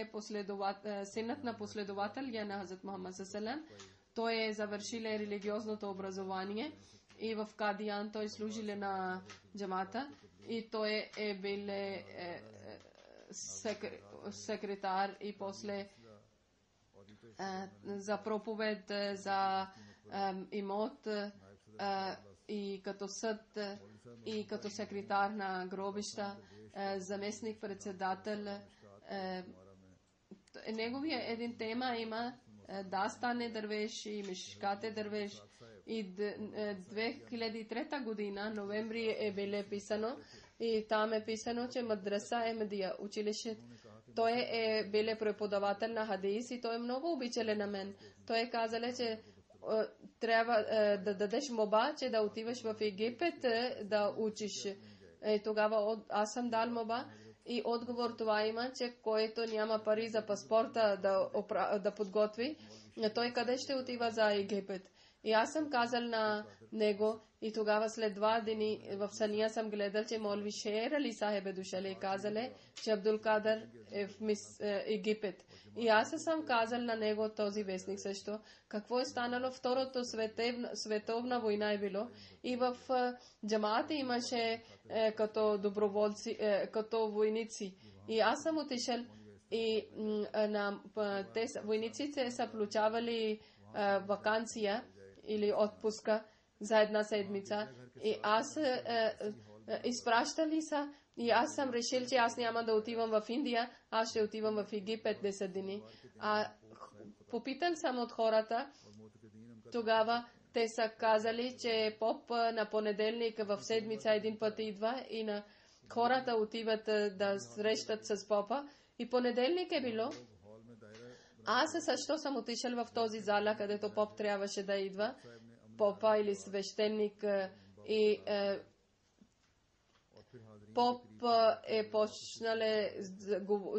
синът на последователя на Хазрат Мухаммад саллаллаху. Той е завършил религиозното образование и в Кадиян той служил на джамата и той е бил секретар и после за проповед за имот и като съд и като секретар на гробища, заместник председател. Неговия един тема има да стане дървеш и мишкате дървеш. И 2003 година, ноември е било писано и там е писано, че мадраса Ахмадия, училище. Той е бил преподавател на хадис и той много обичал на мен. Той е казал, че трябва да дадеш моба, че да отиваш в Египет да учиш. Тогава аз съм дал моба и отговор това има, че който няма пари за паспорта да подготви, той къде ще отива за Египет. И аз съм казал на него и тогава след 2 дни в съня съм гледал, че Молви Шер Али Сахеб е дошъл и казал, че Абдул Кадър е в Египет. И аз съм казал на него този вестник също, какво е станало второто световна война е било. И в джамаата имаше като доброволци, като войници. И аз съм отишъл и войниците са получавали вакансия или отпуска за 1 седмица. И аз изпращали са и аз съм решил, че аз няма да отивам в Индия, аз ще отивам в Египет 10 дни. Попитан съм от хората, тогава те са казали, че поп на понеделник в седмица един път идва и на хората отиват да срещат с попа. И понеделник е било. Аз също съм отишъл в този зала, където поп трябваше да идва. Попа или свещеник и поп е почнал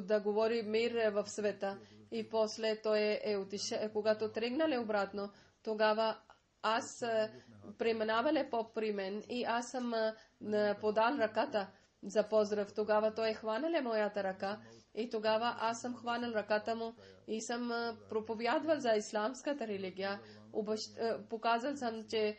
да говори мир в света. И после той е отишъл, когато тръгнали обратно, тогава аз преминавале поп при мен и аз съм подал ръката за поздрав. Тогава той хванал моята ръка и тогава аз съм хванал ръката му и съм проповядвал за исламската религия. Показал съм, че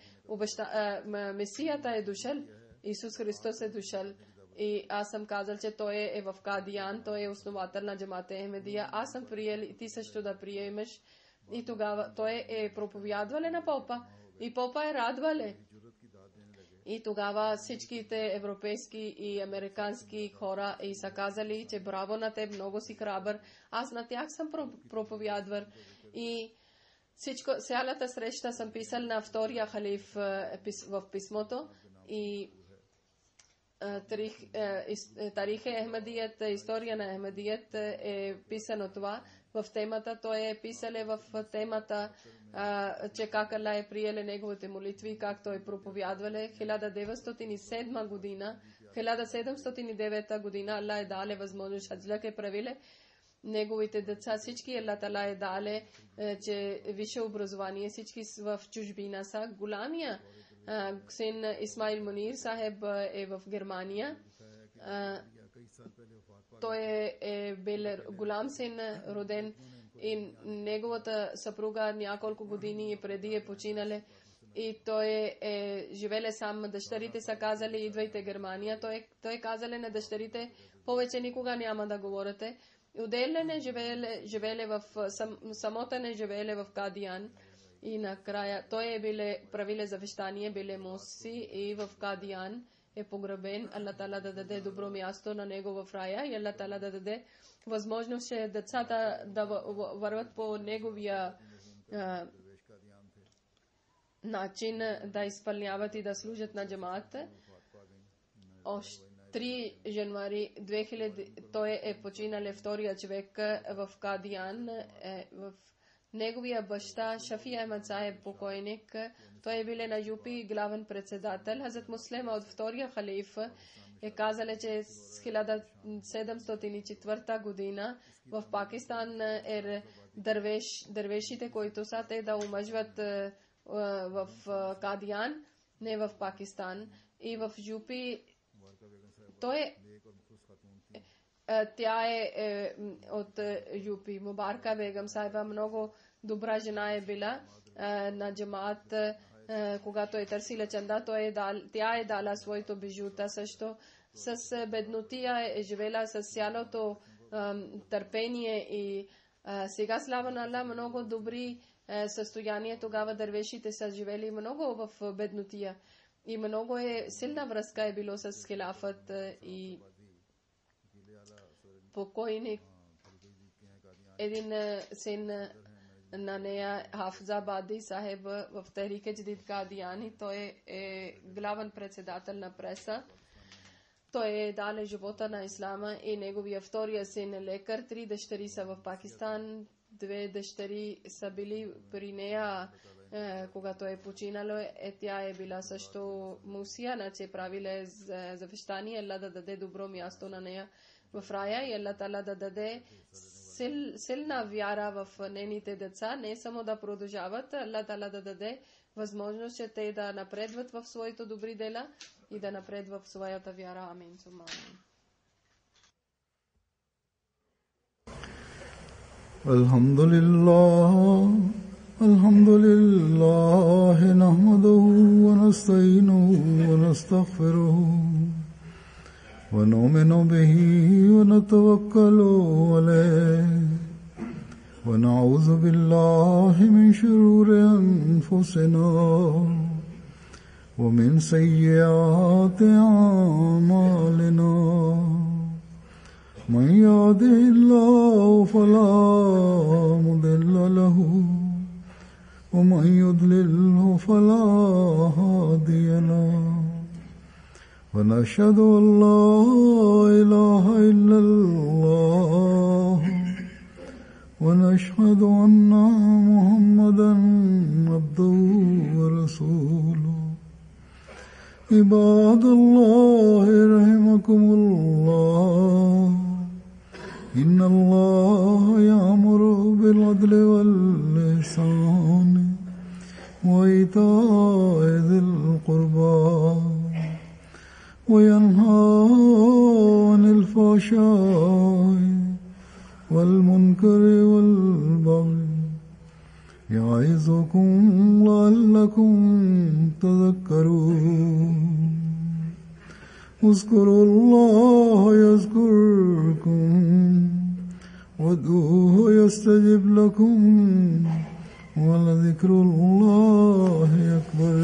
Месията е дошъл, Исус Христос е дошъл. И аз съм казал, че той е в Кадиян, той е основател на джамата Ахмадия. Аз съм приел и ти също да приемеш. И тогава той е проповядвал на попа и попа е радвале. И тогава всичките европейски и американски хора и са казали, че браво на теб, много си храбър. Аз на тях съм проповядвал. И всичко, цялата среща съм писал на втория халиф в писмото. И Тарих Ахмадият, история на Ахмадият е писано това. В темата той е писал в темата, че как Аллах е приел неговите молитви, как той е проповядвал. 1907 година, 1709 година Аллах е дале възможност, хаджлък е правиле. Неговите деца всички Аллах Тала е дале, че висше образование, всички в чужбина са. Голямия син Исмаил Мунир Сахеб е в Германия. Той е бил голям син, роден и неговата съпруга няколко години преди е починала. И той е живеле сам. Дъщерите са казали, идвайте в Германия. Той казали на дъщерите, повече никога няма да говорите. Отделно не живеле в самота не живеле в Кадиян. И накрая той е биле правиле завещание, биле Моси и в Кадиян е погребен. Аллах Тала да даде добро място на него в рая и Аллах Тала да даде възможност децата да върват по неговия начин да изпълняват и да служат на джамаата. 3 януари 2000 той е починал втория човек в Кадиян. В неговия баща Шафи Ахмад Сахеб покойник, той е бил на ЮПИ главен председател. Хазрат Муслим от втория халиф е казал, че с 1704 година в Пакистан е дървешите, които са те да омъжват в Кадиян, не в Пакистан. И в ЮПИ тя е от ЮПИ. Мубарка Бегам Сайба много добра жена е била на джамаат. Когато е търсила чанда, тя е дала своето бижута също. с беднотия, е живела с цялото търпение и сега слава на Аллах много добри състояние. Тогава дървешите са живели много в беднотия и много силна връзка е било с хилафът и покойник. Един син на нея, Хафзабади Сахеб в Техрик Джадид Кадияни, той е главен председател на преса. Той е дал живота на ислама и неговия втория син е лекар. 3 дъщери са в Пакистан, 2 дъщери са били при нея, когато е починала. Тя е била също мусия, че правила завещание, Аллах да даде добро място на нея в рая и Аллах Таала да даде силна вяра в нейните деца, не само да продължават, Аллах Таала да даде възможност, че те да напредват в своите добри дела и да напредват в своята вяра. Амин. Alhamdulillah, nahmaduhu wa nasta'inuhu wa nastaghfiruhu wa nu'minu bihi wa natawakkalu alayhi wa na'udhu billahi min shururi anfusina ومن سيئات أعمالنا من يهده الله فلا مضل له ومن يضلله فلا هادي له ونشهد أن لا إله إلا الله ونشهد أن محمدا عبده ورسوله عباد الله رحمكم الله إن الله يأمر بالعدل والإحسان وإيتاء ذي القربى وينهى عن الفحشاء والمنكر والبغي يعظكم لعلكم تذكرون اذكروا الله يذكركم وادعوه يستجب لكم ولذكر الله أكبر